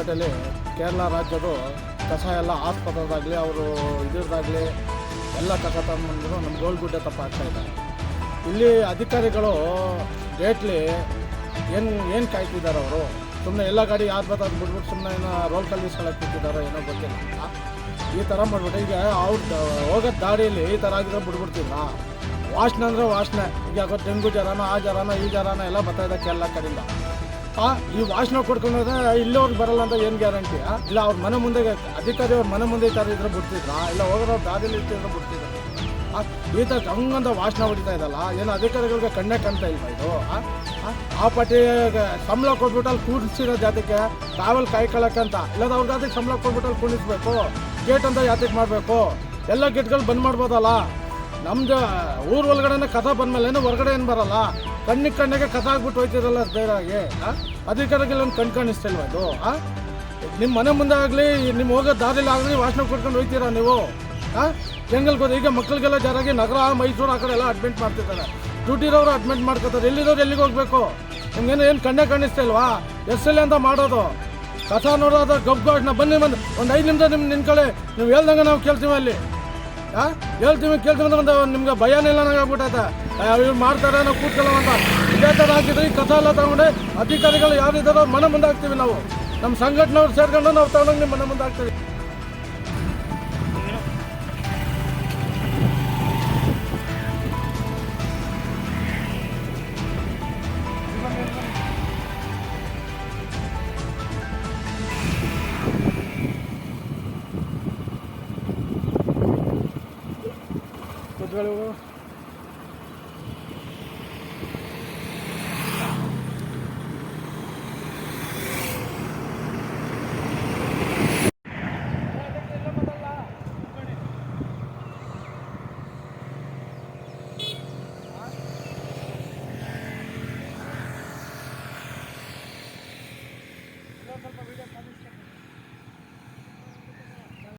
ಸಿಕ್ಕಾಪಟ್ಟೆಯಲ್ಲಿ ಕೇರಳ ರಾಜ್ಯದ ಕಸ ಎಲ್ಲ ಆಸ್ಪತ್ರೆದಾಗಲಿ ಅವರು ಇದ್ರದ್ದಾಗಲಿ ಎಲ್ಲ ಕಸ ತಂದು ನಮ್ಮ ಗೋಲ್ಗುಡ್ಡೆ ತಪ್ಪಾಗ್ತಾಯಿದ್ದಾರೆ. ಇಲ್ಲಿ ಅಧಿಕಾರಿಗಳು ಡೇಟ್ಲಿ ಏನು ಕಾಯ್ತಿದ್ದಾರೆ ಅವರು? ಸುಮ್ಮನೆ ಎಲ್ಲ ಗಾಡಿ ಯಾರು ಬರ್ತದೆ ಬಿಟ್ಬಿಟ್ಟು ಸುಮ್ಮನೆ ಏನೋ ರೋಲ್ ಕಲ್ಲಿಸ್ಕೊಳಕ್ಕೆ ಬಿಟ್ಟಿದ್ದಾರೋ ಏನೋ ಗೊತ್ತಿಲ್ಲ. ಈ ಥರ ಮಾಡ್ಬಿಟ್ಟು ಈಗ ಅವ್ರು ಹೋಗೋ ದಾರಿಯಲ್ಲಿ ಈ ಥರ ಆಗಿದ್ರೆ ಬಿಡ್ಬಿಡ್ತಿಲ್ಲ. ವಾಸನೆ ಅಂದರೆ ವಾಸನೆ, ಈಗ ಯಾಕೋ ಡೆಂಗು ಜ್ವರನ ಆ ಜ್ವರನ ಈ ಜ್ವರನ ಎಲ್ಲ ಬರ್ತಾಯಿದೆ ಕೇರಳ ಕಡೆಯಿಂದ. ಈ ವಾಸನೆ ಕೊಡ್ಕೊಂಡ್ರೆ ಇಲ್ಲಿವ್ರಿಗೆ ಬರಲ್ಲ ಅಂತ ಏನು ಗ್ಯಾರಂಟಿ? ಇಲ್ಲ ಅವ್ರ ಮನೆ ಮುಂದೆ ಅಧಿಕಾರಿ ಅವ್ರ ಮನೆ ಮುಂದೆ ಈ ಥರ ಇದ್ರೆ ಬಿಡ್ತಿದ್ರಾ? ಇಲ್ಲ ಹೋಗೋರು ದಾರಿಯಲ್ಲಿ ಇರ್ತಿದ್ರೆ ಬಿಡ್ತಿದ್ರು. ಈ ಥರ ಹಂಗಂತ ವಾಸನೆ ಹೊಡಿತಾ ಇದ್ದಲ್ಲ, ಏನು ಅಧಿಕಾರಿಗಳಿಗೆ ಕಣ್ಣೇ ಕಾಣ್ತಾ ಇಲ್ವಾ ಇದು? ಆ ಪಟ್ಟಿ ಸಂಬಳ ಕೊಟ್ಬಿಟ್ಟು ಅಲ್ಲಿ ಕೂಡಿಸಿರೋ ಜಾತಿಗೆ ಟ್ರಾವೆಲ್ ಕಾಯ್ಕೊಳ್ಳೋಕ್ಕಂತ, ಇಲ್ಲದ ಅವ್ರ ಜಾತಿಗೆ ಸಂಬಳ ಕೊಟ್ಬಿಟ್ಟು ಅಲ್ಲಿ ಕುಣಿಸ್ಬೇಕು, ಗೇಟ್ ಅಂತ ಜಾತಿಗೆ ಮಾಡಬೇಕು. ಎಲ್ಲ ಗೇಟ್ಗಳು ಬಂದ್ ಮಾಡ್ಬೋದಲ್ಲ. ನಮ್ದು ಊರು ಒಳಗಡೆ ಕಸ ಬಂದಮೇಲೆ ಏನು ಹೊರಗಡೆ ಏನು ಬರಲ್ಲ, ಕಣ್ಣಿಗೆ ಕಸ ಆಗ್ಬಿಟ್ಟು ಹೋಯ್ತಿರಲ್ಲ ಬೇರಾಗಿ. ಅಧಿಕಾರಿಗಳು ಕಾಣಿಸ್ತಿಲ್ವ ಇದು? ನಿಮ್ಮ ಮನೆ ಮುಂದೆ ಆಗಲಿ ನಿಮ್ಮ ಹೋಗೋ ದಾರಿಲಿ ಆಗಲಿ ವಾಸನೆ ಕೊಡ್ಕೊಂಡು ಹೋಗ್ತೀರಾ ನೀವು? ಹೆಂಗಲ್ ಗೊತ್ತು? ಈಗ ಮಕ್ಕಳಿಗೆಲ್ಲ ಜರಾಗಿ ನಗರ ಮೈಸೂರು ಆ ಕಡೆ ಎಲ್ಲ ಅಡ್ಮಿಟ್ ಮಾಡ್ತಿರ್ತಾರೆ, ಡ್ಯೂಟಿರೋರು ಅಡ್ಮಿಟ್ ಮಾಡ್ಕೋತಾರೆ. ಎಲ್ಲಿರೋರು ಎಲ್ಲಿಗೆ ಹೋಗ್ಬೇಕು? ನಿಮ್ಗೇನು ಏನು ಕಣ್ಣೇ ಕಾಣಿಸ್ತಾ ಇಲ್ವಾ? ಎಷ್ಟಲ್ಲಿ ಅಂತ ಮಾಡೋದು ಕಸ ನೋಡೋದು ಗಬ್ಬು ವಾಸನೆ. ಬನ್ನಿ ಒಂದು 5 ನಿಮಿಷ ನಿನ್ಕೊಳ್ಳಿ, ನೀವು ಹೇಳ್ದಂಗೆ ನಾವು ಕೇಳ್ತೀವಿ ಅಲ್ಲಿ. ಹೇಳ್ತೀವಿ ಅಂತ ನಿಮ್ಗೆ ಭಯನೇ ಇಲ್ಲ ನಂಗೆ ಆಗ್ಬಿಟ್ಟೈತೆ. ಇವ್ರು ಮಾಡ್ತಾರೆ ನಾವು ಕೂತ್ಕೊಳ್ಳೋ ಅಂತ. ಇದೇ ಥರ ಹಾಕಿದ್ರೆ ಈ ಕಸ ಎಲ್ಲ ತಗೊಂಡು ಅಧಿಕಾರಿಗಳು ಯಾರಿದ್ದಾರೋ ಮನೆ ಮುಂದೆ ಹಾಕ್ತೀವಿ ನಾವು. ನಮ್ಮ ಸಂಘಟನೆಯವ್ರು ಸೇರ್ಕೊಂಡು ನಾವು ತಗೊಂಡೋಗಿ ನಿಮ್ಮ ಮನೆ ಮುಂದೆ ಹಾಕ್ತೀವಿ. ಕುತ್ಕೊಳ್ಳಿ.